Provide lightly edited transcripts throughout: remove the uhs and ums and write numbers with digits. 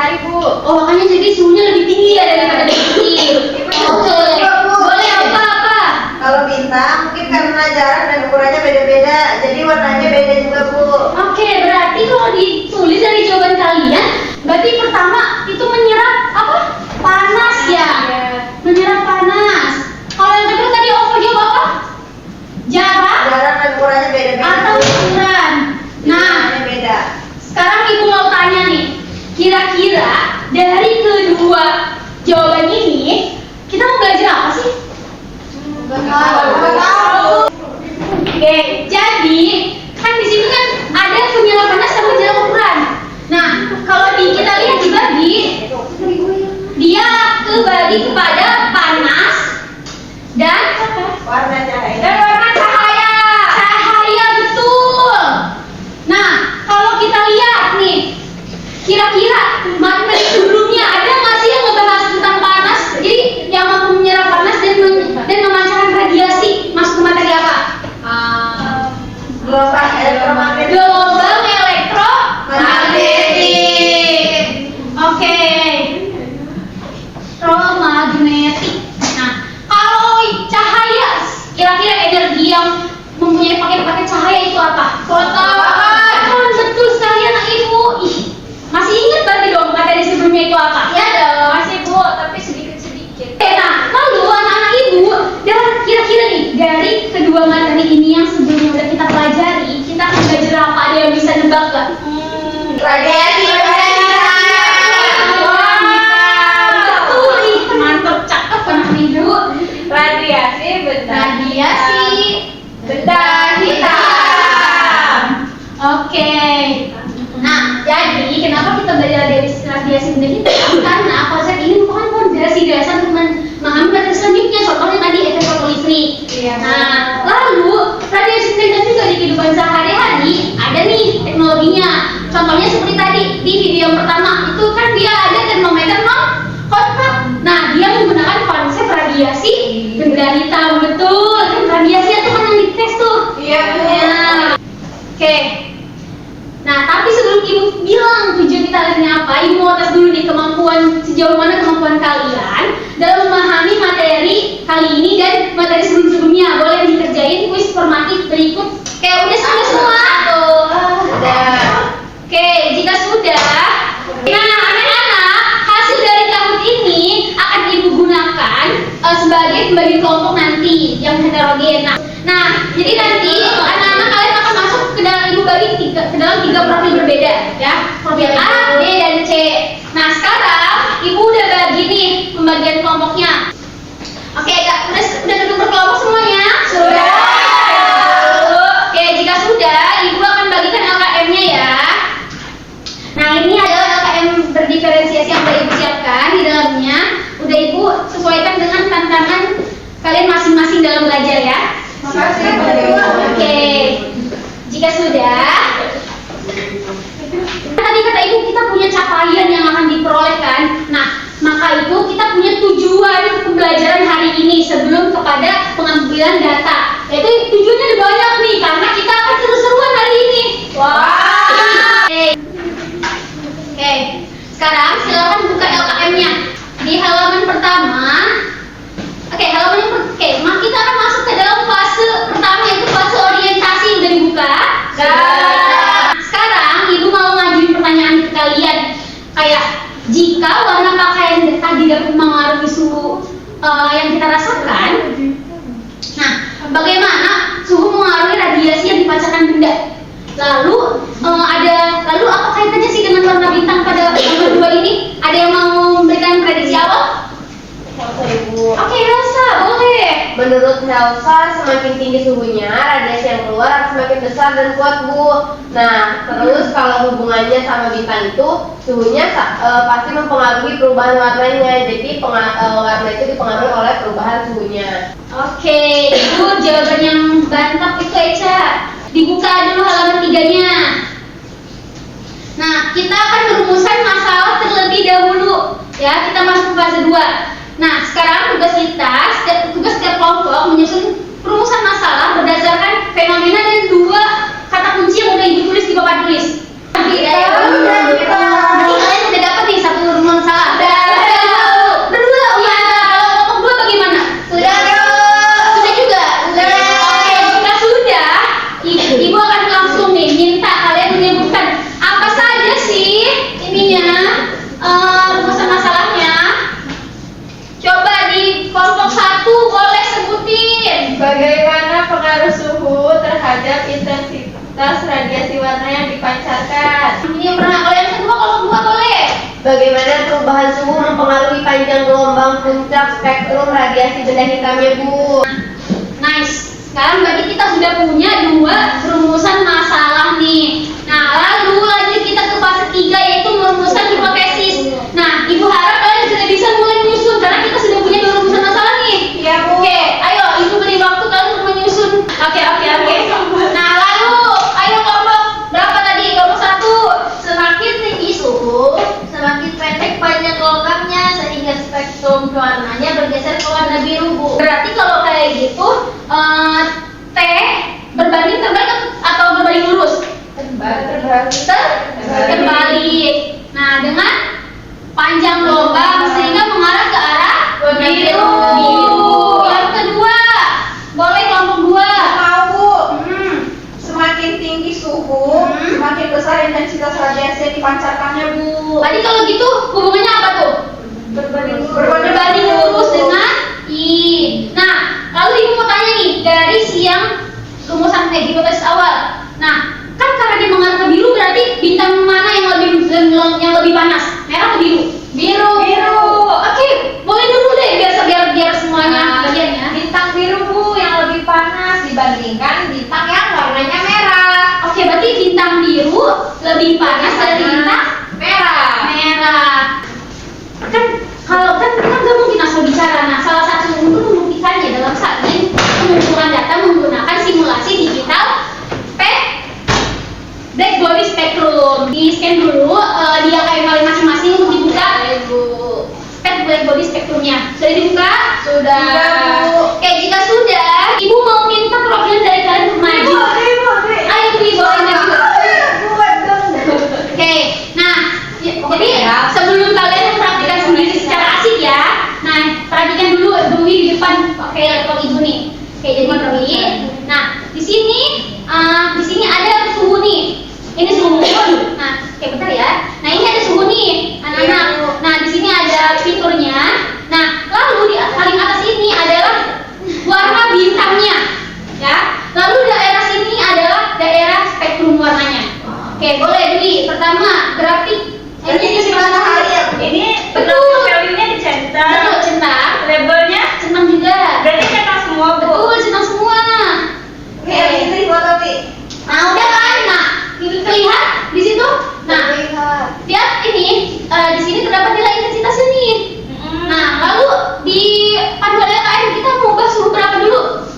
matahari, Bu. Oh, makanya jadi suhunya lebih tinggi ya daripada bintang. Oke. Boleh apa-apa? Kalau bintang mungkin karena jarak dan ukurannya beda-beda, jadi warnanya beda juga, Bu. Oke, berarti kalau ditulis dari jawaban kalian, berarti pertama itu menyerap apa? Panas ya. Menyerap panas. Kalau yang kedua tadi Ovo jawab apa? Jarak Jarak dan ukurannya beda-beda. atau ukuran. Nah, Warnanya beda. sekarang Ibu mau tanya nih, kira-kira dari kedua jawaban ini kita mau belajar apa sih? Nggak tahu. Oke, jadi kan di sini kan ada penyerap panas sama jarak ukuran. Nah, kalau kita lihat dibagi, dia kebagi kepada panas dan Warna cahaya. warna cahaya. Cahaya betul. Nah, kalau kita lihat nih, kira-kira materi sebelumnya ada nggak sih yang ngebahas tentang panas? Jadi yang mampu menyerap panas dan memancarkan radiasi masuk ke materi apa? Gelombang elektromagnetik. Gelombang elektromagnetik. Oke. Elektromagnetik. Nah, kalau cahaya, kira-kira energi yang mempunyai paket-paket cahaya itu apa? Foton. Betul sekali anak Ibu. Ih, masih ingat berarti dong materi sebelumnya itu apa? Ya dong. Masih, Bu, tapi sedikit-sedikit. Nah, lalu anak-anak Ibu, dan kira-kira nih dari kedua materi ini yang sebelumnya udah kita pelajari, kita akan belajar apa? Ada yang bisa nebak gak? Radiasi. Betul, ih, mantap, cakep anak Ibu. Radiasi benda hitam. Oke. Nah, jadi kenapa kita belajar radiasi benda hitam? Karena konsep ini merupakan fondasi dasar untuk memahami materi selanjutnya. Contohnya tadi efek fotoelektrik. Iya. Nah, lalu radiasi benda hitam juga di kehidupan sehari-hari ada nih teknologinya. Contohnya seperti tadi di video yang pertama itu kan dia ada termometer non kontak. Nah, dia menggunakan konsep radiasi benda hitam. Betul, kan radiasi itu kan yang dites tuh. Iya, Bu. Ya. Oke. Nah, tapi sebelum Ibu bilang tujuan kita hari ini apa, Ibu mau tes dulu nih sejauh mana kemampuan kalian dalam memahami materi kali ini dan materi sebelum-sebelumnya. Boleh dikerjain kuis formatif berikut. Oke, udah semua? Udah. Oke, jika sudah, nah anak-anak, hasil dari tahun ini akan Ibu gunakan sebagai pembagi kelompok nanti yang heterogen. Nah, jadi nanti anak-anak kalian akan masuk ke dalam Ibu bagi ke dalam tiga profil berbeda, ya, profil A, B, dan C. Nah, sekarang Ibu udah bagi nih pembagian kelompoknya. Oke, Kak, udah tentu berkelompok semuanya? Sudah. Oke, jika sudah, Ibu akan bagikan LKM-nya ya. Nah, ini adalah LKM berdiferensiasi yang udah Ibu siapkan. Di dalamnya udah Ibu sesuaikan dengan tantangan kalian masing-masing dalam belajar ya. Makasih, Bu. Oke, jika sudah, tadi kata Ibu kita punya capaian yang akan diperoleh kan. Nah, maka itu kita punya tujuan pembelajaran hari ini sebelum kepada pengambilan data. Yaitu tujuannya ada banyak nih karena kita akan seru-seruan hari ini. Oke, sekarang silakan buka LKM-nya di halaman pertama. Kita akan masuk ke dalam fase pertama yaitu fase orientasi. Udah dibuka? Sekarang Ibu mau ngajuin pertanyaan ke kalian kayak jika warna pakaian tadi dapat mengaruhi suhu yang kita rasakan, nah bagaimana suhu mengaruhi radiasi yang dipancarkan benda? Lalu apa kaitannya sih dengan warna bintang pada nomor 2 ini? Ada yang mau memberikan prediksi awal? Oke, Elsa, boleh. Menurut Helsa, semakin tinggi suhunya, radiasi yang keluar akan semakin besar dan kuat, Bu. Nah, terus kalau hubungannya sama bintang itu, suhunya pasti mempengaruhi perubahan warnanya. Jadi warna itu dipengaruhi oleh perubahan suhunya. Oke, itu jawaban yang mantap itu Eca. Dibuka dulu halaman 3-nya. Nah, kita akan merumuskan masalah terlebih dahulu. Ya, kita masuk ke fase 2. Nah, sekarang tugas setiap kelompok menyusun perumusan masalah berdasarkan fenomena dan 2 kata kunci yang udah Ibu tulis di papan tulis. Nanti kalian udah dapat nih satu bagaimana perubahan suhu mempengaruhi panjang gelombang puncak spektrum radiasi benda hitamnya, Bu? Nice. Sekarang berarti kita sudah punya 2 rumusan masalah nih. Nah, lalu lanjut kita ke fase 3 yaitu merumuskan hipotesis. Nah, Ibu harap kalian sudah bisa mulai menyusun karena kita sudah punya 2 rumusan masalah nih. Iya, Bu. Oke, ayo Ibu beri waktu kalian untuk menyusun. Oke. Nah, lalu ayo kelompok berapa tadi? Kelompok 1. Semakin tinggi suhu, semakin pendek panjang gelombangnya sehingga spektrum warnanya bergeser ke warna biru, Bu. Berarti kalau kayak gitu T berbanding terbalik atau berbanding lurus? Terbalik. Nah, dengan panjang gelombang sehingga mengarah ke arah Biru. Yang kedua, boleh kelompok 2. Mau, Bu. Semakin tinggi suhu, semakin besar intensitas radiasi yang dipancarkannya, Bu. Tadi kalau gitu hubungannya apa tuh? Berbanding lurus dengan I. Nah, lalu Ibu mau tanya nih dari siang rumusan hipotesis awal. Nah, kan karena dia mengarah ke biru berarti bintang mana yang lebih panas? Merah atau biru? Biru. Oke, boleh dulu deh biar semuanya bagiannya. Bintang biru, Bu, yang lebih panas dibandingkan bintang yang warnanya merah. Oke, berarti bintang biru lebih panas dari bintang merah. Kan kita nggak mungkin asal bicara. Nah, salah satu untuk membuktikannya dalam saling pengumpulan data menggunakan simulasi digital black body spectrum. Di scan dulu dia kayak kalian masing-masing untuk dibuka. Black body spektrumnya sudah dibuka? Sudah. Bu. Oke, jika sudah, Ibu mau minta perwakilan dari kalian untuk maju. Ayo Ibu bawain maju. Oke, nah, jadi sebelum kalian mempraktikkan sendiri secara asik ya, nah perhatikan dulu Dwi di depan pakai laptop Ibu nih. Oke, jadi Dwi. Nah, di sini ada suhu nih. Ini suhu. Nah, oke bentar ya. Nah, ini ada suhu nih, anak-anak. Nah, di sini ada fiturnya. Nah, lalu di paling atas ini adalah warna bintangnya, ya. Lalu daerah sini adalah daerah spektrum warnanya. Oke, boleh Dwi. Pertama, grafik. Ini di matahari ya, Bu? Ini Betul. value-nya dicentang. Betul, centang. Labelnya Centang juga. berarti centang semua, Bu. Betul, centang semua. Oke, ini foto, Pi. Nah, udah kan? Nah, ini terlihat di situ. Nah, lihat ini di sini terdapat nilai intensitasnya nih. Nah, lalu di panduan LKM kita mau bahas suhu berapa dulu?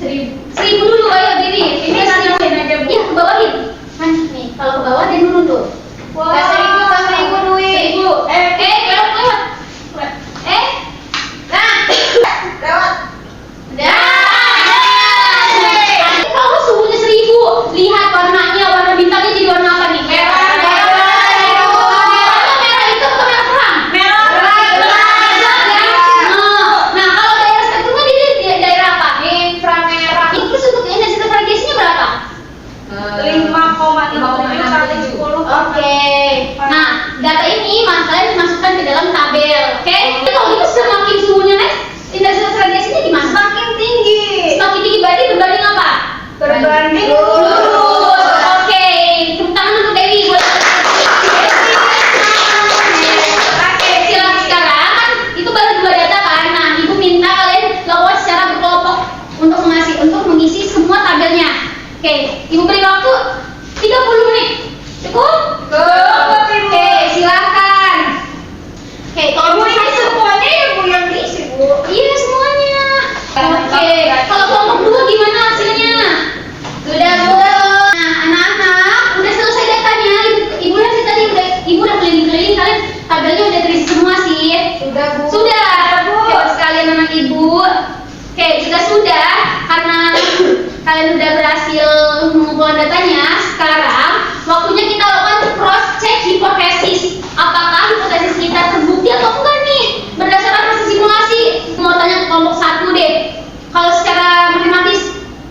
1000 dulu, ayo Dewi. Ini tambahin aja, Bu. Iya, ke bawahin. Kan nih, kalau ke bawah dia turun tuh. Wah, 1000, Dwi. 1000. Lewat. Nah. Lewat. Nanti kalau suhunya 1000, lihat warnanya, warna bintangnya jadi warna apa nih? Merah itu atau merah terang? Merah. Nah, kalau daerah spektrumnya di daerah apa? Inframerah. Terus untuk intensitas radiasinya berapa? 5,6 Oke. Nah, data ini kalian dimasukkan ke dalam tabel, oke? Jadi kalau itu semakin suhunya naik, intensitas radiasinya gimana? Semakin tinggi. Semakin tinggi berarti berbanding apa? Berbanding lurus. Oke, tepuk tangan untuk Dewi. Oke, silakan sekarang kan itu baru 2 data kan. Nah, Ibu minta kalian lakukan secara berkelompok untuk mengisi semua tabelnya. Oke, Ibu beri waktu 30 menit. Cukup? Oke, silakan. Oke, kalau Bu, mau ini semuanya ya, Bu, yang diisi, Bu. iya semuanya. Oke, kalau kelompok 2 gimana hasilnya? Sudah, Bu. Nah, anak-anak, udah selesai datanya. Ibu lihat sih tadi Ibu udah keliling-keliling, kalian tabelnya udah terisi semua sih. Sudah, Bu. Sudah, hebat sekali anak Ibu. Oke, jika sudah, karena kalian udah berhasil mengumpulkan datanya, sekarang waktunya kita lakukan cross check hipotesis. Apakah hipotesis kita terbukti atau enggak nih berdasarkan hasil simulasi? Mau tanya ke kelompok 1 deh. Kalau secara matematis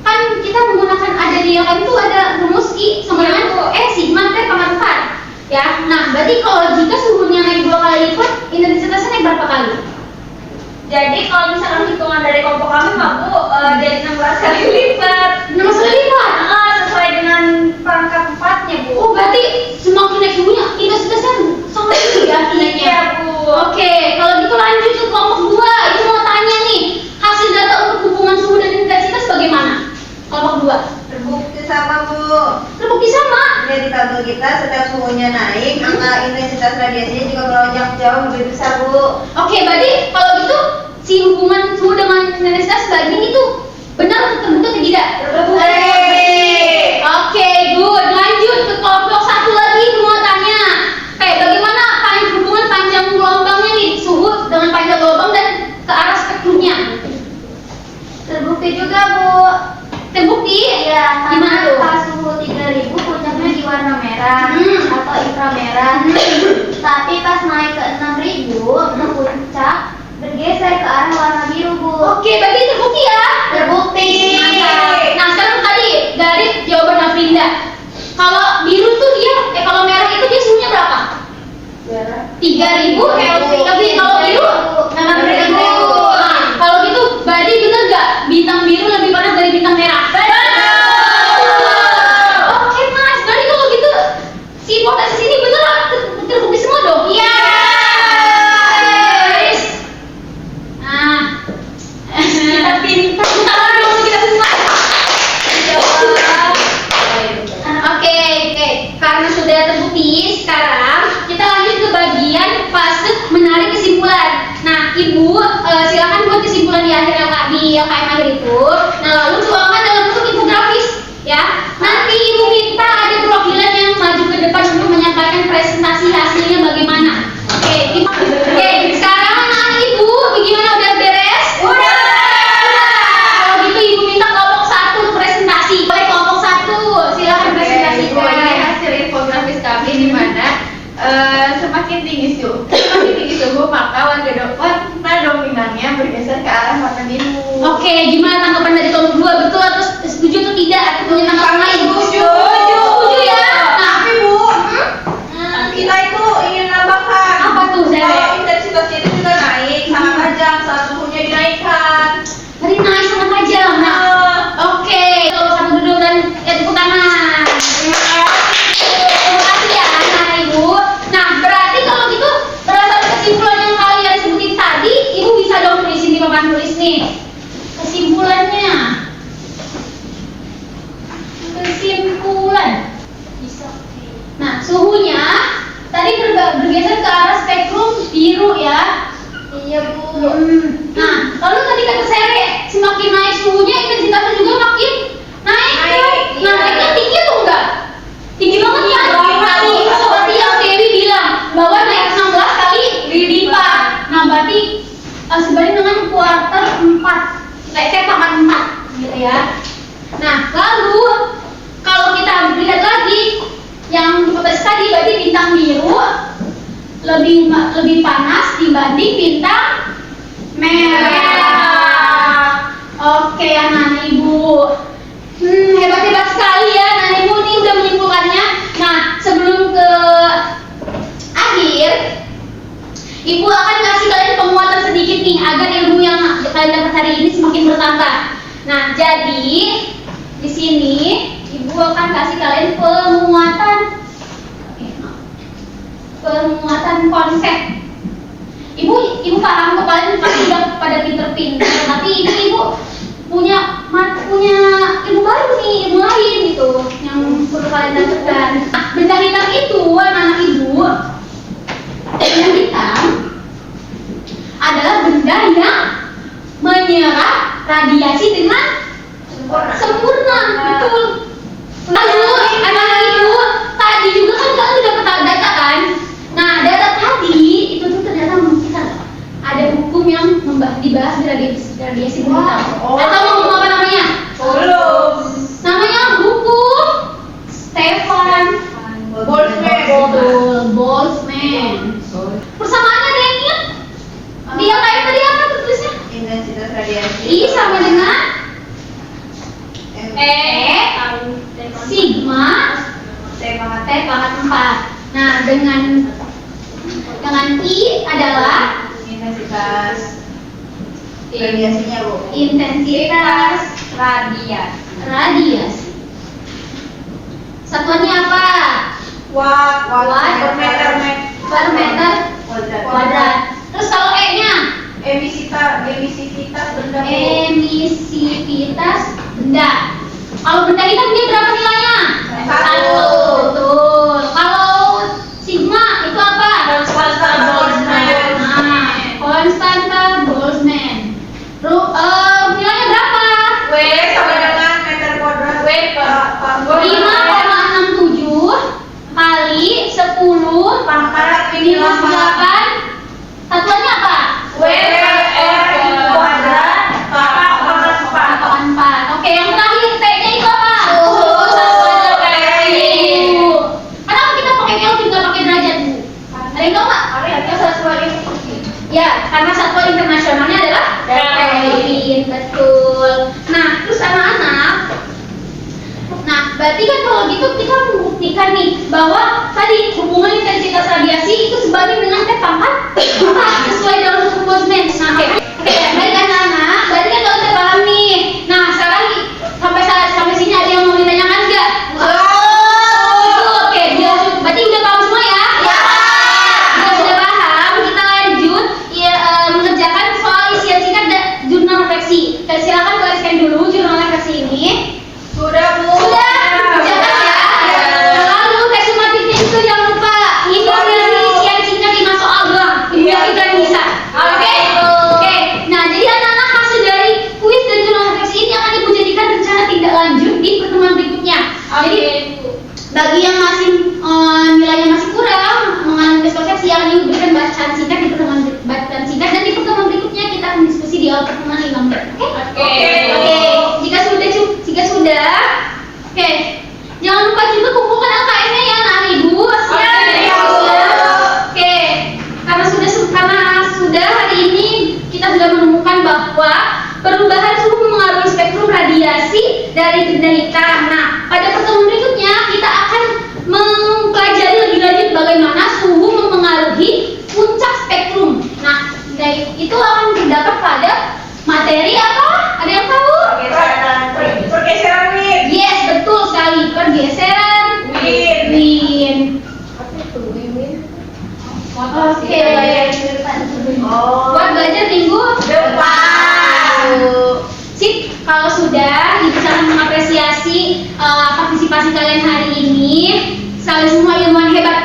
kan kita menggunakan ada di LKM itu ada rumus I sama dengan sigma T pangkat 4. Ya, nah berarti kalau jika suhunya naik 2 kali lipat, intensitasnya naik berapa kali? Jadi kalau misalkan hitungan dari kelompok kami mah, Bu, jadi 16 kali lipat. 16 kali lipat? Sesuai dengan pangkat 4-nya, Bu. Oh, berarti semakin naik suhunya intensitasnya sangat karena intensitas radiasinya juga melonjak jauh lebih besar, Bu. Oke, berarti kalau gitu si hubungan suhu dengan intensitas banding itu benar atau terbukti atau tidak? Oke, good. Lanjut ke kelompok satu lagi muatannya. Bagaimana hubungan panjang gelombangnya nih, suhu dengan panjang gelombang dan ke arah spektrumnya? Terbukti juga, Bu. Terbukti? Iya, Gimana karena tuh? pas suhu 3000 puncaknya di warna merah atau inframerah. Tapi pas naik ke 6000, puncak bergeser ke arah warna biru, Bu. Oke, berarti terbukti ya? Terbukti. Mantap. Nah, sekarang tadi dari jawaban Afrinda. Kalau biru tuh dia, kalau merah itu dia suhunya berapa? 3000 Kelvin. Lebih kalau biru 6000. Nah, kalau gitu berarti bener gak bintang biru lebih panas dari bintang merah? Oke, nice. Berarti kalau gitu si hipotesis ini beneran terbukti semua dong? Iya. Guys. Nah, kita pintar. Tangan dong kita semua. Oke. Karena sudah terbukti, sekarang kita lanjut ke bagian fase menarik kesimpulan. Nah, Ibu silakan buat kesimpulan di akhir LKM akhir itu. Nah, lalu tuangkan dalam bentuk infografis, ya. Nanti Ibu minta ada perwakilan yang maju ke depan untuk menyampaikan presentasi hasilnya bagaimana. Oke, sekarang anak Ibu bagaimana, udah beres? Udah. Kalau gitu Ibu minta kelompok 1 presentasi. Boleh kelompok 1, silakan presentasikan. Ini hasil infografis kami di mana semakin tinggi suhu maka warna dominannya bergeser ke arah warna biru. Oke, gimana tanggapan dari kelompok 2? Betul atau setuju atau tidak? Atau punya tanggapan lain? Setuju. Setuju ya? Nah, Tapi Bu, kita itu ingin nambahkan. apa tuh, Zere? Kalau intensitasnya itu juga naik, sangat tajam saat suhunya dinaikkan. Very nice, sangat tajam. Nah, oke, kalau satu duduk dan tepuk tangan. Terima kasih ya, anak Ibu. Nah, berarti kalau gitu berdasarkan kesimpulan yang kalian sebutin tadi, Ibu bisa dong tulisin di papan tulis nih. Kesimpulannya. Kesimpulan. Nah, suhunya tadi bergeser ke arah spektrum biru ya. Iya, Bu. Nah, lalu tadi kata Sere, semakin naik suhunya intensitasnya juga makin naik. Nah, naiknya tinggi atau enggak? Tinggi banget ya. Seperti yang Dewi bilang bahwa naik 16 kali lipat. Nah, berarti sebanding dengan kuarter 4. Sepakat 4 gitu ya. Nah, lalu kalau kita lihat lagi yang hipotesis tadi, berarti bintang biru lebih panas dibanding bintang merah. Oke, anak Ibu. Hebat sekali ya, anak Ibu ini udah menyimpulkannya. Nah, sebelum ke akhir, Ibu akan kasih kalian penguatan sedikit nih agar ilmu yang kalian dapat hari ini semakin bertambah. Nah, jadi di sini Ibu akan kasih kalian penguatan konsep. Ibu paham kok, kalian pasti udah pada pinter-pinter, tapi ini Ibu punya ilmu baru nih, ilmu lain gitu yang perlu kalian dapatkan. Nah, benda hitam itu anak-anak Ibu, benda hitam adalah benda yang menyerap radiasi dengan sempurna. Betul. Lalu anak-anak Ibu, tadi juga kan kalian sudah pernah data kan? Nah, data tadi itu tuh ternyata kita ada hukum yang dibahas di radiasi bintang. Atau mau ngomong apa namanya? Belum. Namanya hukum Stefan Boltzmann. Persamaannya ada yang ingat? Dia kayak tadi apa tulisnya? Intensitas radiasi. I sama dengan sigma T pangkat 4. Nah, dengan I adalah intensitas radiasinya, Bu. intensitas radiasi. Satuannya apa? Watt per meter Kuadrat. Terus kalau E-nya? Emisivitas benda, Bu. Emisivitas benda. Kalau benda hitam dia berapa nilainya? 1. Betul. Kalau sigma 8. Satuannya apa? Patokan 4. Oke, yang terakhir T-nya itu apa? Suhu. Satuannya Kelvin. Kenapa kita pakai Kelvin nggak pakai derajat, Bu? Ada yang tahu nggak? Ya, karena satuan internasionalnya adalah Kelvin, betul. Nah, terus anak-anak, nah berarti kan kalau gitu kita membuktikan nih bahwa tadi hubungan intensitas radiasi itu sebanding dengan T pangkat 4 sesuai dalam hukum Boltzmann. Nah, oke, baik anak-anak, berarti kan kalau kita paham nih. Nah, sekarang sampai sini ada yang mau ditanyakan nggak? Oke, berarti udah paham semua ya? Kalau sudah paham, kita lanjut ya, mengerjakan soal isian singkat dan jurnal refleksi. Dan silakan tuliskan dulu jurnal refleksi ini. Sudah, Bu. Sudah, kerjakan ya. Lalu tes sumatifnya itu jangan lupa. Ini dari isian singkat 5 soal doang. Biar kita bisa. Oke. Oke. Nah, jadi anak-anak hasil dari kuis dan jurnal refleksi ini akan ibu jadikan rencana tindak lanjut di pertemuan berikutnya. Jadi bagi yang masih nilainya masih kurang mengalami tes konsepsi akan ibu berikan bacaan singkat di pertemuan bacaan singkat dan di pertemuan berikutnya kita akan diskusi di awal pertemuan 5 menit. Oke. Oke. Jika sudah, oke. Jangan lupa juga kumpulkan LKM-nya ya anak ibu. Oke. Karena sudah hari ini kita sudah menemukan bahwa perubahan suhu mengaruhi spektrum radiasi dari benda hitam. Nah, pada pertemuan berikutnya kita akan mempelajari lebih lanjut bagaimana suhu mempengaruhi puncak spektrum. Nah, itu akan terdapat pada materi apa? Ada yang tahu? Pergeseran wind. Yes, betul sekali. Pergeseran wind. Oke. Buat belajar minggu Depan. Sip, kalau sudah ibu sangat mengapresiasi partisipasi kalian hari ini. Kalian semua ilmuwan hebat